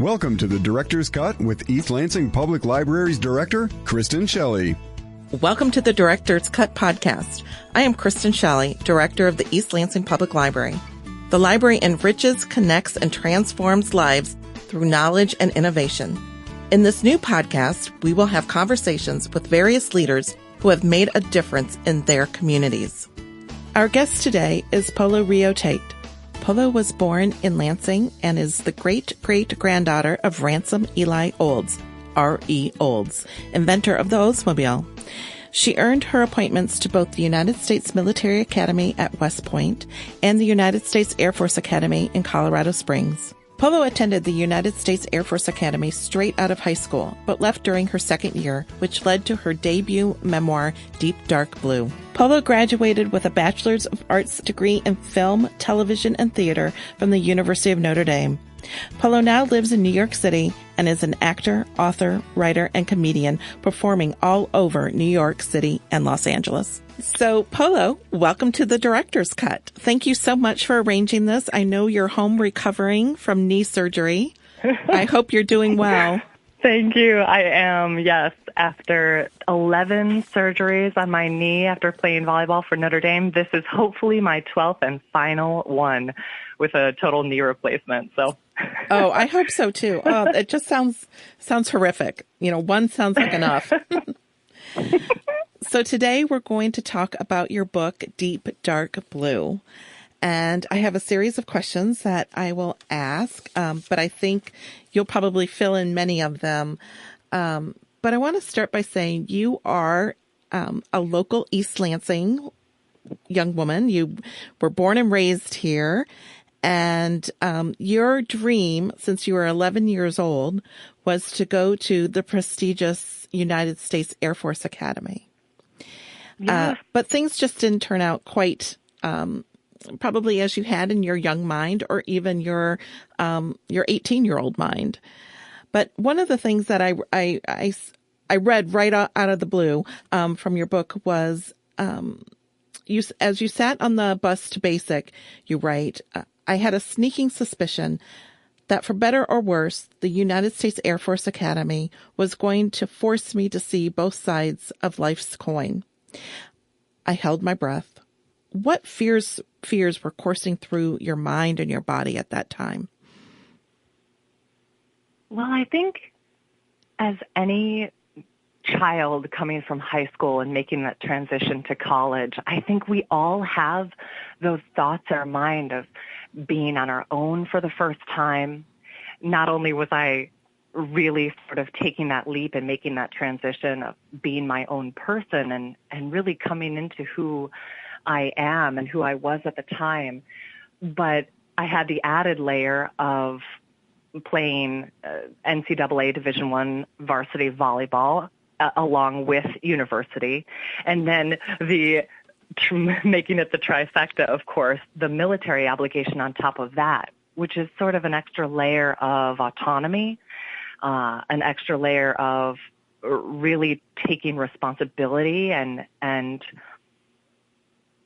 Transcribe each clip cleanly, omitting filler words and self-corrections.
Welcome to the Director's Cut with East Lansing Public Library's Director, Kristen Shelley. Welcome to the Director's Cut podcast. I am Kristen Shelley, Director of the East Lansing Public Library. The library enriches, connects, and transforms lives through knowledge and innovation. In this new podcast, we will have conversations with various leaders who have made a difference in their communities. Our guest today is Polo Tate. Polo was born in Lansing and is the great-great-granddaughter of Ransom Eli Olds, R.E. Olds, inventor of the Oldsmobile. She earned her appointments to both the United States Military Academy at West Point and the United States Air Force Academy in Colorado Springs. Polo attended the United States Air Force Academy straight out of high school, but left during her second year, which led to her debut memoir, Deep Dark Blue. Polo graduated with a Bachelor's of Arts degree in film, television, and theater from the University of Notre Dame. Polo now lives in New York City and is an actor, author, writer, and comedian performing all over New York City and Los Angeles. So, Polo, welcome to the Director's Cut. Thank you so much for arranging this. I know you're home recovering from knee surgery. I hope you're doing well. Thank you. I am, yes. After 11 surgeries on my knee after playing volleyball for Notre Dame, this is hopefully my 12th and final one with a total knee replacement. So. Oh, I hope so too. Oh, it just sounds horrific. You know, one sounds like enough. So today we're going to talk about your book, Deep Dark Blue. And I have a series of questions that I will ask, but I think you'll probably fill in many of them. But I want to start by saying you are a local East Lansing young woman. You were born and raised here. And your dream, since you were 11 years old, was to go to the prestigious United States Air Force Academy. Yes. But things just didn't turn out quite probably as you had in your young mind or even your 18-year-old mind. But one of the things that I read right out of the blue from your book was as you sat on the bus to Basic, you write, I had a sneaking suspicion that for better or worse, the United States Air Force Academy was going to force me to see both sides of life's coin. I held my breath. What fears were coursing through your mind and your body at that time? Well, I think as any child coming from high school and making that transition to college, I think we all have those thoughts in our mind of being on our own for the first time. Not only was I really sort of taking that leap and making that transition of being my own person and really coming into who I am and who I was at the time, but I had the added layer of playing NCAA Division I varsity volleyball along with university, and then making it the trifecta, of course, the military obligation on top of that, which is sort of an extra layer of autonomy, an extra layer of really taking responsibility, and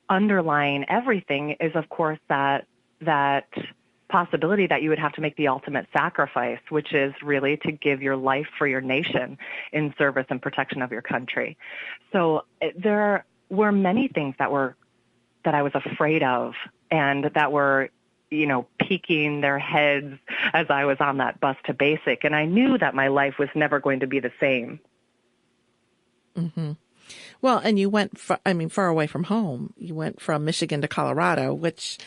underlying everything is, of course, that possibility that you would have to make the ultimate sacrifice, which is really to give your life for your nation in service and protection of your country. So there were many things that I was afraid of and that were, peeking their heads as I was on that bus to Basic. And I knew that my life was never going to be the same. Mm-hmm. Well, and you went, far away from home. You went from Michigan to Colorado, which,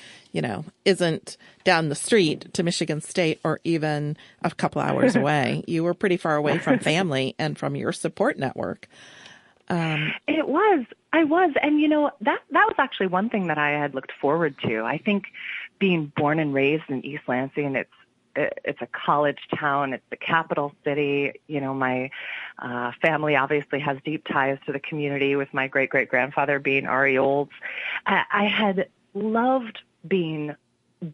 isn't down the street to Michigan State or even a couple hours away. You were pretty far away from family and from your support network. It was. I was. And, that was actually one thing that I had looked forward to. I think being born and raised in East Lansing, it's a college town. It's the capital city. My family obviously has deep ties to the community with my great-great-grandfather being R.E. Olds. I had loved being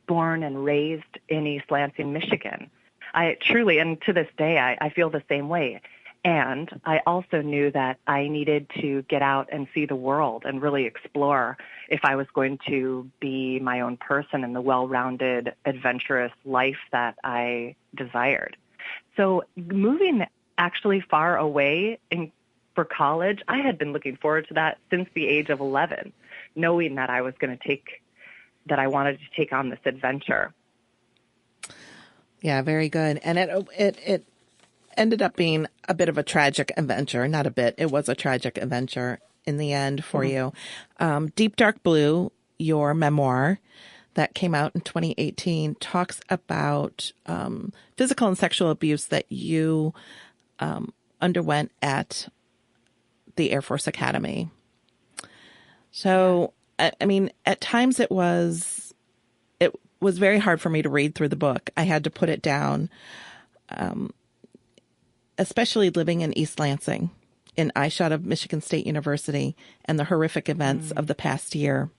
born and raised in East Lansing, Michigan. I truly, and to this day, I feel the same way. And I also knew that I needed to get out and see the world and really explore if I was going to be my own person in the well-rounded, adventurous life that I desired. So moving actually far away for college, I had been looking forward to that since the age of 11, knowing that I wanted to take on this adventure. Yeah, very good. And it ended up being a bit of a tragic adventure. Not a bit. It was a tragic adventure in the end for you. Deep Dark Blue, your memoir that came out in 2018, talks about physical and sexual abuse that you underwent at the Air Force Academy. So, I mean, at times it was very hard for me to read through the book. I had to put it down, especially living in East Lansing, in eyeshot of Michigan State University, and the horrific events of the past year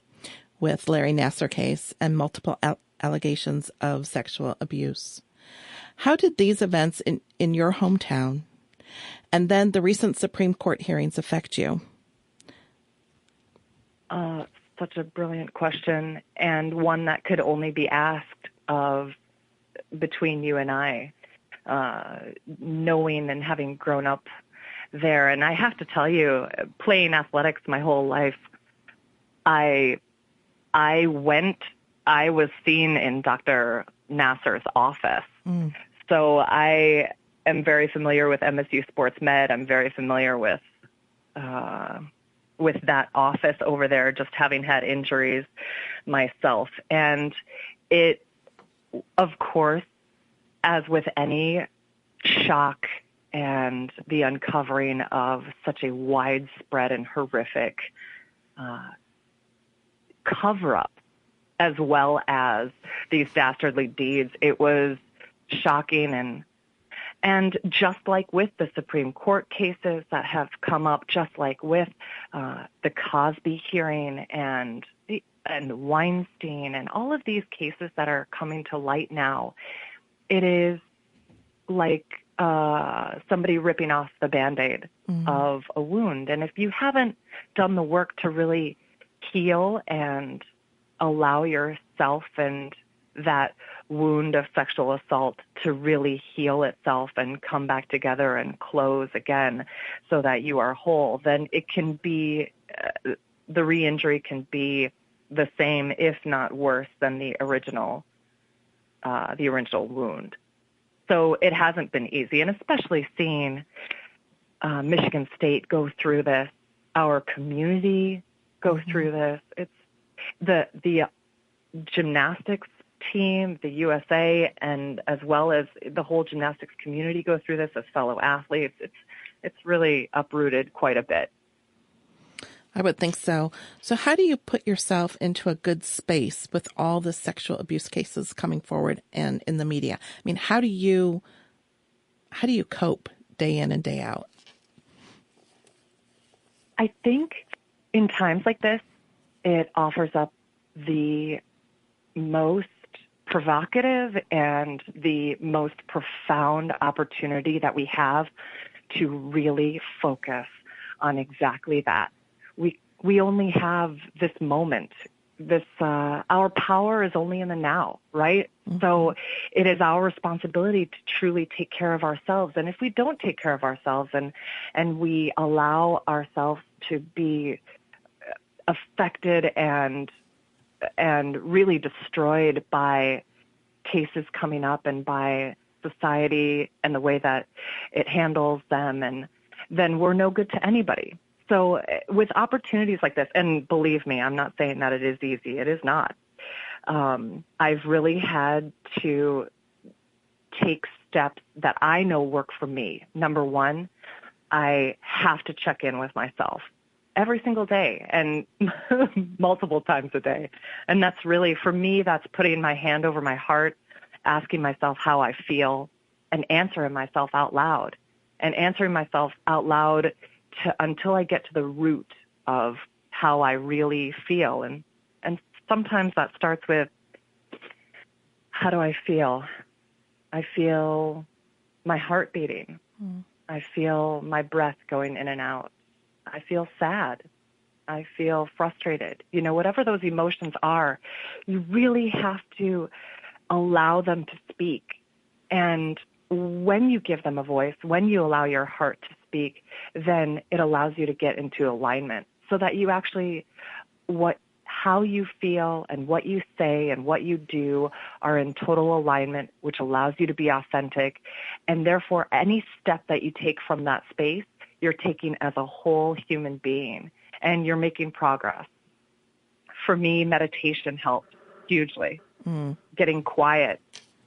with Larry Nassar case and multiple allegations of sexual abuse. How did these events in your hometown and then the recent Supreme Court hearings affect you? Such a brilliant question, and one that could only be asked of between you and I, knowing and having grown up there. And I have to tell you, playing athletics my whole life, I was seen in Dr. Nassar's office. So I am very familiar with MSU Sports Med. I'm very familiar with that office over there, just having had injuries myself. And it, of course, as with any shock and the uncovering of such a widespread and horrific cover-up, as well as these dastardly deeds, it was shocking. And just like with the Supreme Court cases that have come up, just like with the Cosby hearing and Weinstein and all of these cases that are coming to light now, it is like somebody ripping off the Band-Aid of a wound. And if you haven't done the work to really heal and allow yourself and that wound of sexual assault to really heal itself and come back together and close again so that you are whole, then it can be, the re-injury can be the same, if not worse, than the original wound. So it hasn't been easy, and especially seeing Michigan State go through this, our community go through this. It's the gymnastics team, the USA, and as well as the whole gymnastics community go through this as fellow athletes. It's really uprooted quite a bit. I would think so. So how do you put yourself into a good space with all the sexual abuse cases coming forward and in the media? I mean, how do you cope day in and day out? I think in times like this, it offers up the most provocative and the most profound opportunity that we have to really focus on exactly that. We only have this moment. Our power is only in the now, right? So it is our responsibility to truly take care of ourselves. And if we don't take care of ourselves and we allow ourselves to be affected and really destroyed by cases coming up and by society and the way that it handles them, and then we're no good to anybody. So with opportunities like this, and believe me, I'm not saying that it is easy. It is not. I've really had to take steps that I know work for me. Number one, I have to check in with myself every single day and multiple times a day. And that's really, for me, that's putting my hand over my heart, asking myself how I feel, and answering myself out loud. And answering myself out loud until I get to the root of how I really feel. And sometimes that starts with, how do I feel? I feel my heart beating. I feel my breath going in and out. I feel sad. I feel frustrated. You know, whatever those emotions are, you really have to allow them to speak. And when you give them a voice, when you allow your heart to speak, then it allows you to get into alignment so that you actually, how you feel and what you say and what you do are in total alignment, which allows you to be authentic. And therefore, any step that you take from that space, you're taking as a whole human being, and you're making progress. For me, meditation helped hugely. Getting quiet,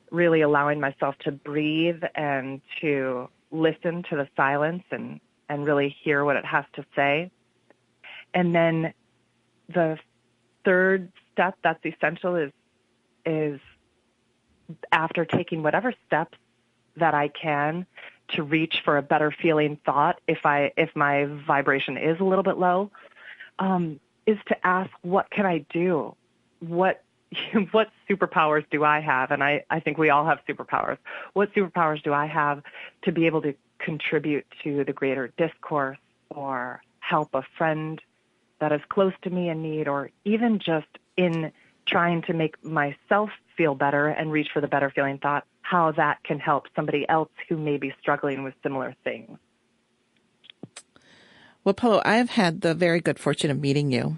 really allowing myself to breathe and to listen to the silence and really hear what it has to say. And then the third step that's essential is after taking whatever steps that I can to reach for a better feeling thought, if my vibration is a little bit low, is to ask, what can I do? What superpowers do I have? And I think we all have superpowers. What superpowers do I have to be able to contribute to the greater discourse or help a friend that is close to me in need, or even just in trying to make myself feel better and reach for the better feeling thought, how that can help somebody else who may be struggling with similar things. Well, Polo, I've had the very good fortune of meeting you,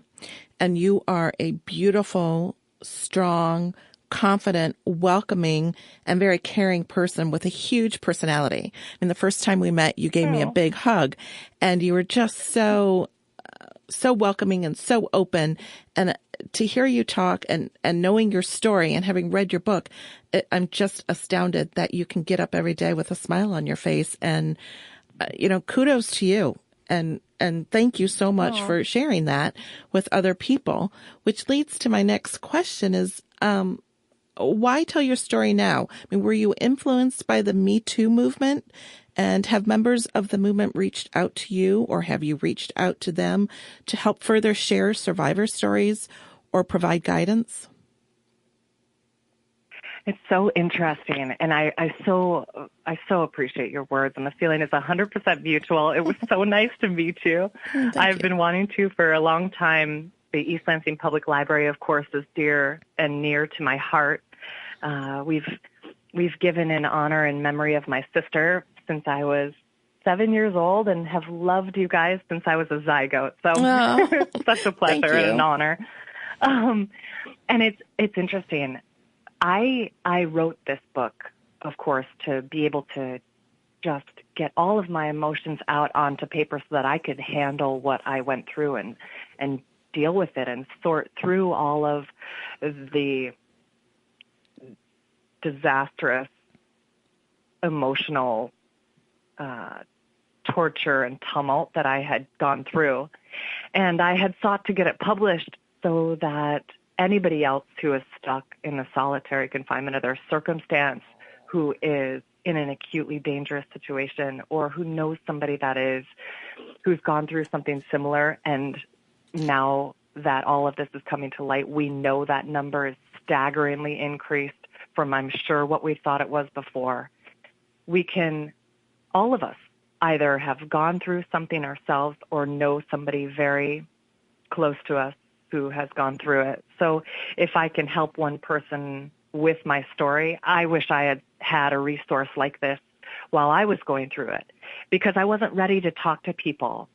and you are a beautiful, strong, confident, welcoming, and very caring person with a huge personality. I mean, the first time we met, you gave me a big hug, and you were just so welcoming and so open. And to hear you talk and knowing your story and having read your book, I'm just astounded that you can get up every day with a smile on your face. And, kudos to you. And thank you so much for sharing that with other people, which leads to my next question is, why tell your story now? I mean, were you influenced by the Me Too movement? And have members of the movement reached out to you, or have you reached out to them to help further share survivor stories or provide guidance? It's so interesting, and I so appreciate your words, and the feeling is 100% mutual. It was so nice to meet you. I've been wanting to for a long time. The East Lansing Public Library, of course, is dear and near to my heart. We've given in honor and memory of my sister since I was 7 years old, and have loved you guys since I was a zygote. So it's such a pleasure and an honor. And it's interesting. I wrote this book, of course, to be able to just get all of my emotions out onto paper so that I could handle what I went through and deal with it and sort through all of the disastrous emotional torture and tumult that I had gone through. And I had sought to get it published so that anybody else who is stuck in the solitary confinement of their circumstance, who is in an acutely dangerous situation, or who knows somebody who's gone through something similar, and now that all of this is coming to light, we know that number is staggeringly increased from, I'm sure, what we thought it was before. We can, all of us, either have gone through something ourselves or know somebody very close to us who has gone through it. So if I can help one person with my story, I wish I had had a resource like this while I was going through it, because I wasn't ready to talk to people.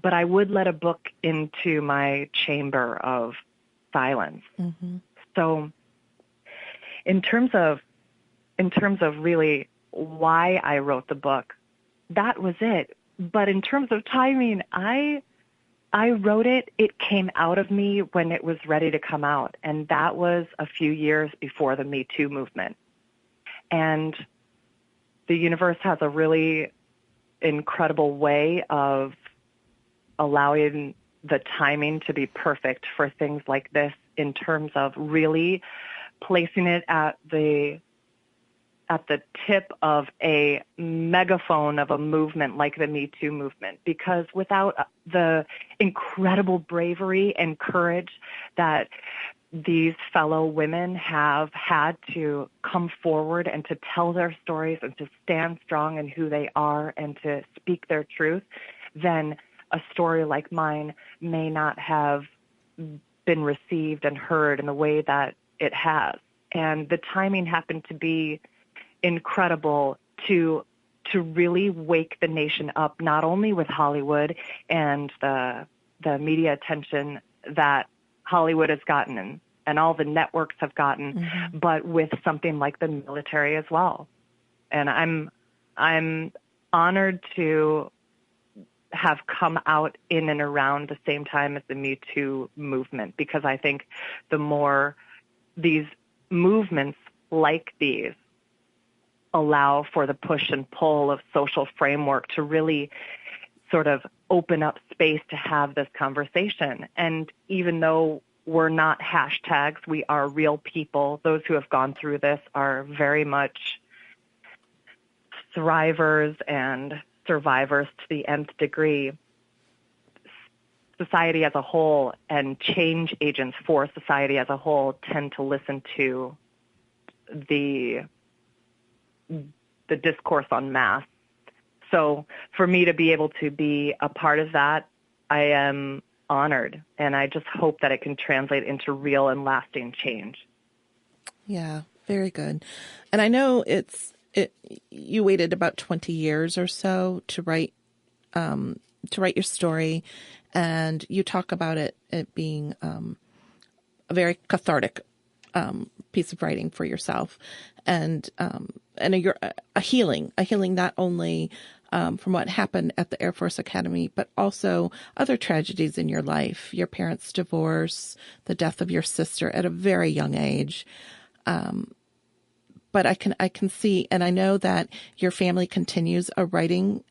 But I would let a book into my chamber of silence. Mm-hmm. So in terms of really why I wrote the book, that was it. But in terms of timing, I wrote it. It came out of me when it was ready to come out, and that was a few years before the Me Too movement. And the universe has a really incredible way of allowing the timing to be perfect for things like this, in terms of really placing it at the tip of a megaphone of a movement like the Me Too movement. Because without the incredible bravery and courage that these fellow women have had to come forward and to tell their stories and to stand strong in who they are and to speak their truth, then a story like mine may not have been received and heard in the way that it has. And the timing happened to be incredible to really wake the nation up, not only with Hollywood and the media attention that Hollywood has gotten and all the networks have gotten, but with something like the military as well. And I'm honored to have come out in and around the same time as the Me Too movement, because I think the more these movements like these allow for the push and pull of social framework to really sort of open up space to have this conversation. And even though we're not hashtags, we are real people. Those who have gone through this are very much thrivers and survivors to the nth degree. Society as a whole and change agents for society as a whole tend to listen to the discourse en masse. So for me to be able to be a part of that, I am honored, and I just hope that it can translate into real and lasting change. Yeah, very good. And I know you waited about 20 years or so to write your story, and you talk about it being a very cathartic piece of writing for yourself, and you're a healing not only from what happened at the Air Force Academy, but also other tragedies in your life, your parents' divorce, the death of your sister at a very young age. But I can see, and I know that your family continues a writing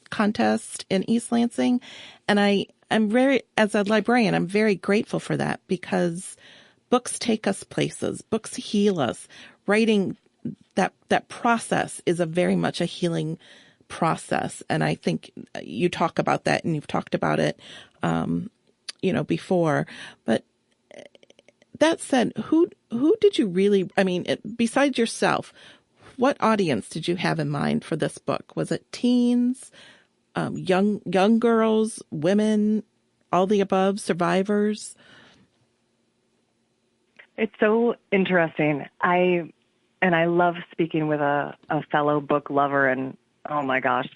contest in East Lansing, and I'm very, as a librarian, I'm very grateful for that, because books take us places, books heal us. Writing, that process is very much a healing process, and I think you talk about that, and you've talked about it, before. But that said, who did you really, besides yourself, what audience did you have in mind for this book? Was it teens, young girls, women, all the above, survivors? It's so interesting. I love speaking with a fellow book lover, and oh my gosh,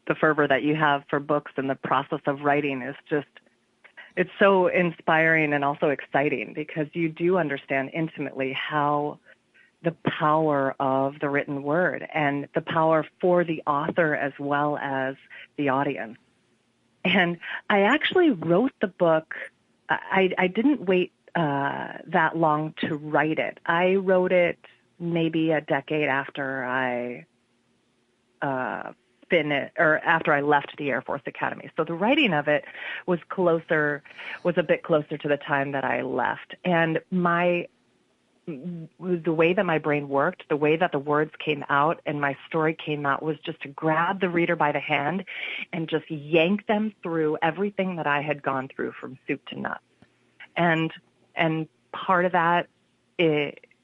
the fervor that you have for books and the process of writing is just, it's so inspiring and also exciting, because you do understand intimately how the power of the written word and the power for the author as well as the audience. And I actually wrote the book. I didn't wait that long to write it. I wrote it maybe a decade after I after I left the Air Force Academy. So the writing of it was a bit closer to the time that I left. And the way that my brain worked, the way that the words came out and my story came out, was just to grab the reader by the hand and just yank them through everything that I had gone through from soup to nuts. And part of that,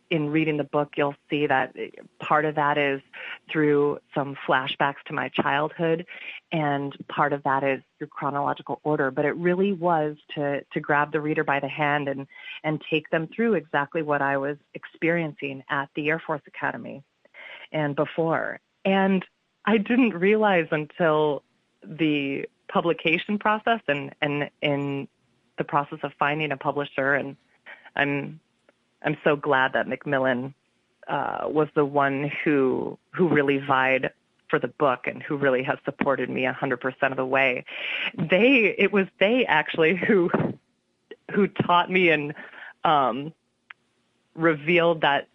in reading the book, you'll see that part of that is through some flashbacks to my childhood, and part of that is through chronological order. But it really was to grab the reader by the hand and take them through exactly what I was experiencing at the Air Force Academy and before. And I didn't realize until the publication process and in the process of finding a publisher, and I'm so glad that Macmillan was the one who really vied for the book and who really has supported me 100% of the way. It was they actually who taught me and revealed that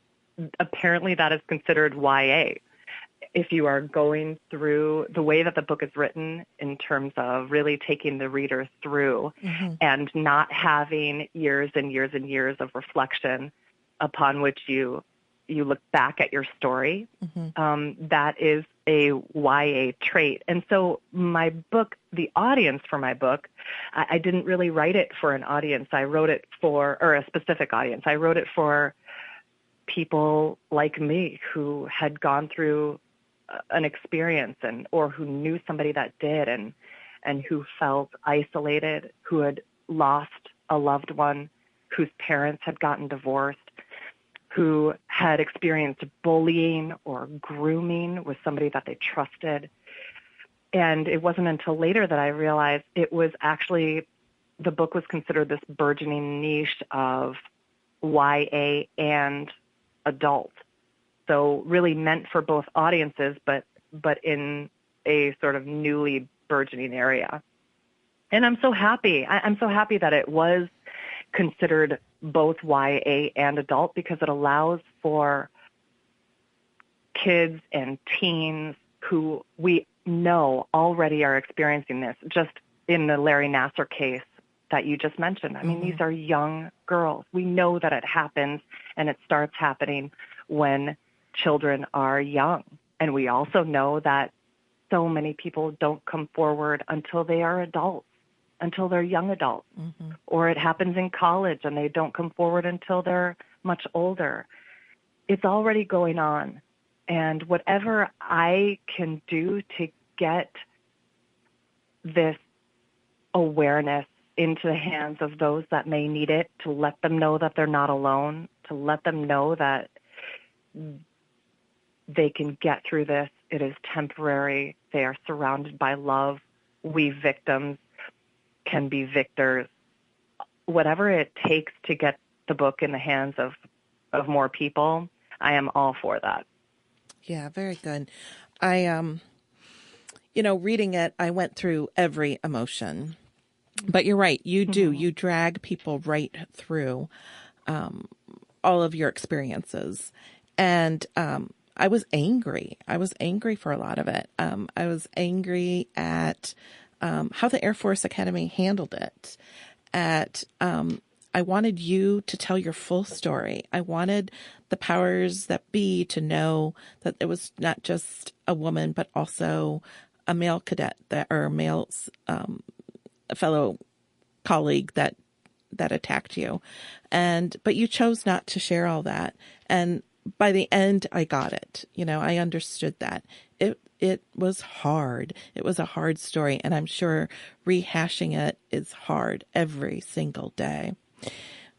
apparently that is considered YA. If you are going through the way that the book is written in terms of really taking the reader through and not having years and years and years of reflection upon which you look back at your story, that is a YA trait. And so my book, the audience for my book, I didn't really write it for an audience. I wrote it or a specific audience. I wrote it for people like me who had gone through an experience or who knew somebody that did and who felt isolated, who had lost a loved one, whose parents had gotten divorced, who had experienced bullying or grooming with somebody that they trusted. And it wasn't until later that I realized it was actually, the book was considered this burgeoning niche of YA and adult. So really meant for both audiences, but in a sort of newly burgeoning area. And I'm so happy. I'm so happy that it was considered both YA and adult, because it allows for kids and teens who we know already are experiencing this, just in the Larry Nassar case that you just mentioned. I mean, these are young girls. We know that it happens, and it starts happening when children are young. And we also know that so many people don't come forward until they are adults, until they're young adults, or it happens in college and they don't come forward until they're much older. It's already going on. And whatever I can do to get this awareness into the hands of those that may need it, to let them know that they're not alone, to let them know that they can get through this. It is temporary. They are surrounded by love. We victims can be victors. Whatever it takes to get the book in the hands of more people, I am all for that. Yeah, very good. I, reading it, I went through every emotion. But you're right. You do. You drag people right through all of your experiences. And I was angry. I was angry for a lot of it. I was angry at how the Air Force Academy handled it. I wanted you to tell your full story. I wanted the powers that be to know that it was not just a woman, but also a male cadet a fellow colleague that attacked you. But you chose not to share all that. And by the end, I got it. I understood that. It was hard. It was a hard story. And I'm sure rehashing it is hard every single day.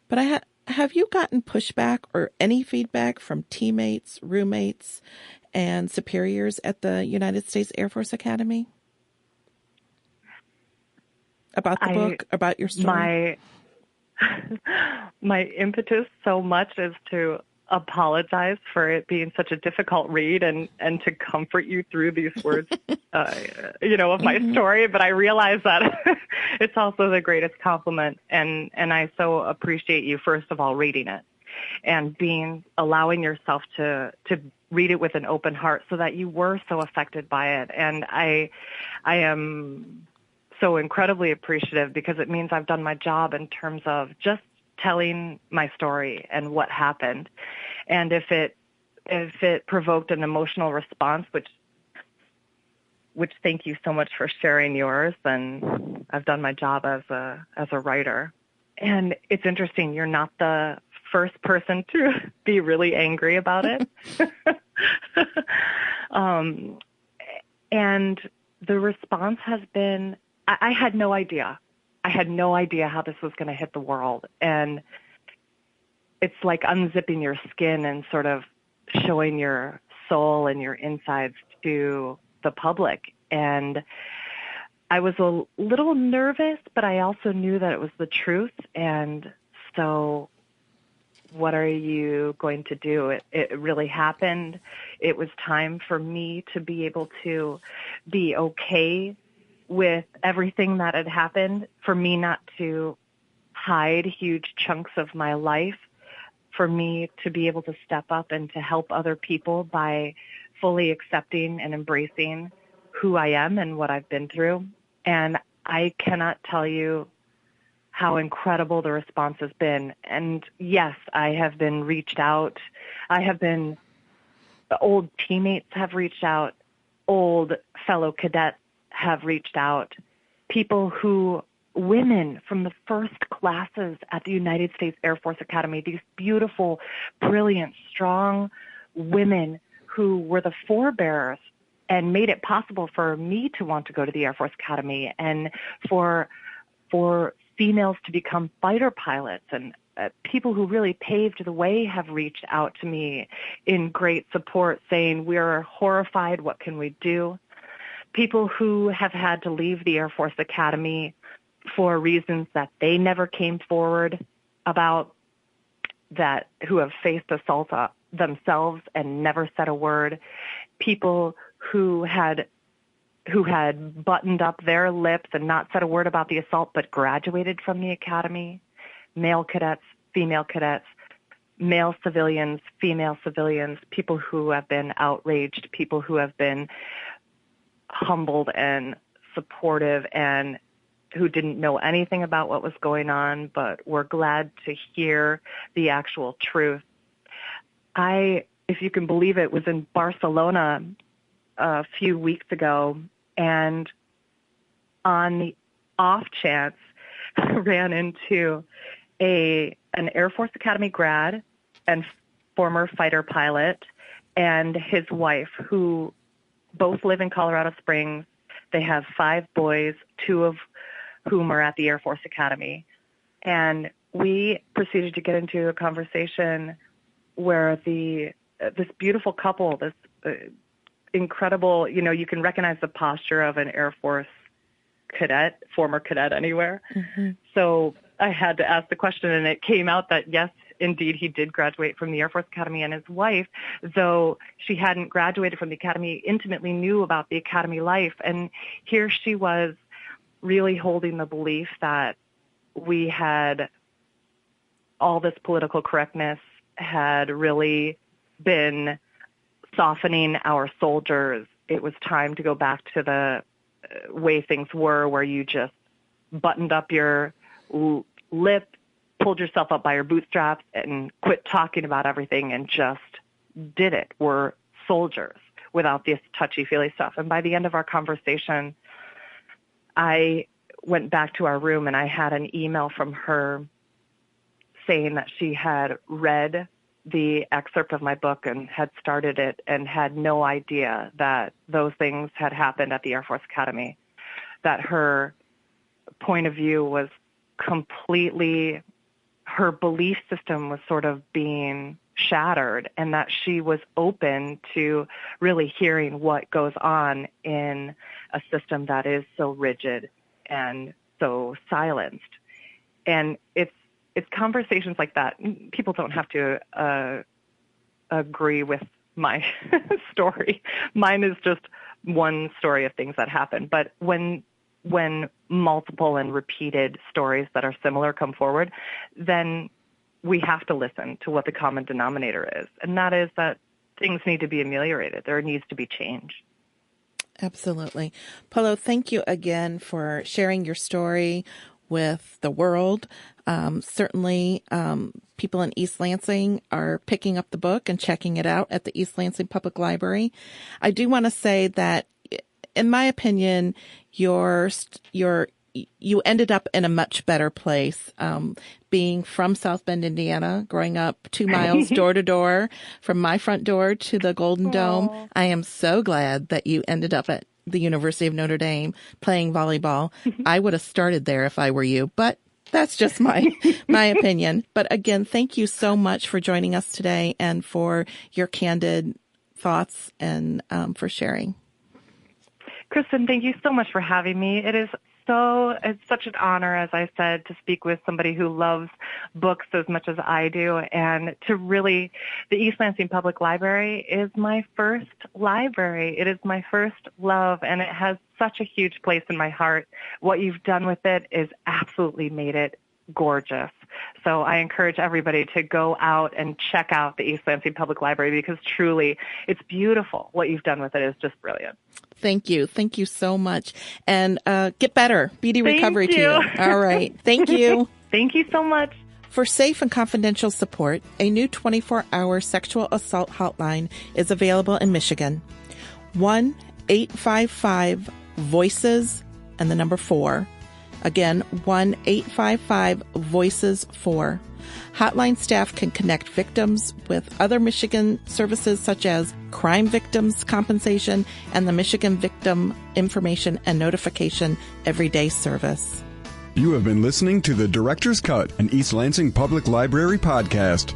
But have you gotten pushback or any feedback from teammates, roommates, and superiors at the United States Air Force Academy about the book, about your story? My impetus so much is to apologize for it being such a difficult read and to comfort you through these words, of my story. But I realize that it's also the greatest compliment. And I so appreciate you, first of all, reading it and allowing yourself to read it with an open heart, so that you were so affected by it. And I am so incredibly appreciative, because it means I've done my job in terms of just telling my story and what happened. And if it provoked an emotional response, which thank you so much for sharing yours, then I've done my job as a writer. And it's interesting, you're not the first person to be really angry about it. And the response has been, I had no idea. I had no idea how this was going to hit the world. And it's like unzipping your skin and sort of showing your soul and your insides to the public. And I was a little nervous, but I also knew that it was the truth. And so what are you going to do? It really happened. It was time for me to be able to be okay with everything that had happened, for me not to hide huge chunks of my life, for me to be able to step up and to help other people by fully accepting and embracing who I am and what I've been through. And I cannot tell you how incredible the response has been. And yes, I have been reached out. Old teammates have reached out. Old fellow cadets have reached out. Women from the first classes at the United States Air Force Academy, these beautiful, brilliant, strong women who were the forebearers and made it possible for me to want to go to the Air Force Academy, and for females to become fighter pilots, and people who really paved the way have reached out to me in great support saying, we're horrified, what can we do? People who have had to leave the Air Force Academy for reasons that they never came forward about, that who have faced assault themselves and never said a word. People who had buttoned up their lips and not said a word about the assault but graduated from the academy. Male cadets, female cadets, male civilians, female civilians, people who have been outraged, people who have been humbled and supportive and who didn't know anything about what was going on but were glad to hear the actual truth. If you can believe it, was in Barcelona a few weeks ago, and on the off chance, ran into an Air Force Academy grad and former fighter pilot and his wife, who both live in Colorado Springs. They have 5 boys, 2 of whom are at the Air Force Academy. And we proceeded to get into a conversation where this beautiful couple, this incredible, you can recognize the posture of an Air Force cadet, former cadet anywhere. Mm-hmm. So I had to ask the question, and it came out that, yes, indeed, he did graduate from the Air Force Academy, and his wife, though she hadn't graduated from the academy, intimately knew about the academy life. And here she was really holding the belief that we had all this political correctness had really been softening our soldiers. It was time to go back to the way things were, where you just buttoned up your lip, pulled yourself up by your bootstraps, and quit talking about everything and just did it. We're soldiers without this touchy-feely stuff. And by the end of our conversation, I went back to our room and I had an email from her saying that she had read the excerpt of my book and had started it and had no idea that those things had happened at the Air Force Academy, that her point of view was completely, her belief system was sort of being shattered, and that she was open to really hearing what goes on in a system that is so rigid and so silenced. And it's conversations like that. People don't have to agree with my story. Mine is just one story of things that happen. But when multiple and repeated stories that are similar come forward, then we have to listen to what the common denominator is. And that is that things need to be ameliorated. There needs to be change. Absolutely. Polo, thank you again for sharing your story with the world. Certainly, people in East Lansing are picking up the book and checking it out at the East Lansing Public Library. I do want to say that, in my opinion, you ended up in a much better place. Being from South Bend, Indiana, growing up 2 miles door to door from my front door to the Golden Dome, I am so glad that you ended up at the University of Notre Dame playing volleyball. I would have started there if I were you, but that's just my opinion. But again, thank you so much for joining us today and for your candid thoughts and for sharing. Kristen, thank you so much for having me. It's such an honor, as I said, to speak with somebody who loves books as much as I do, and the East Lansing Public Library is my first library. It is my first love, and it has such a huge place in my heart. What you've done with it is absolutely made it gorgeous. So I encourage everybody to go out and check out the East Lansing Public Library, because truly it's beautiful. What you've done with it is just brilliant. Thank you. Thank you so much. And get better. Speedy recovery to you. All right. Thank you. Thank you so much. For safe and confidential support, a new 24-hour sexual assault hotline is available in Michigan. 1-855-VOICES and the number 4. Again, 1-855-VOICES-4. Hotline staff can connect victims with other Michigan services such as crime victims compensation and the Michigan Victim Information and Notification Everyday Service. You have been listening to the Director's Cut, an East Lansing Public Library podcast.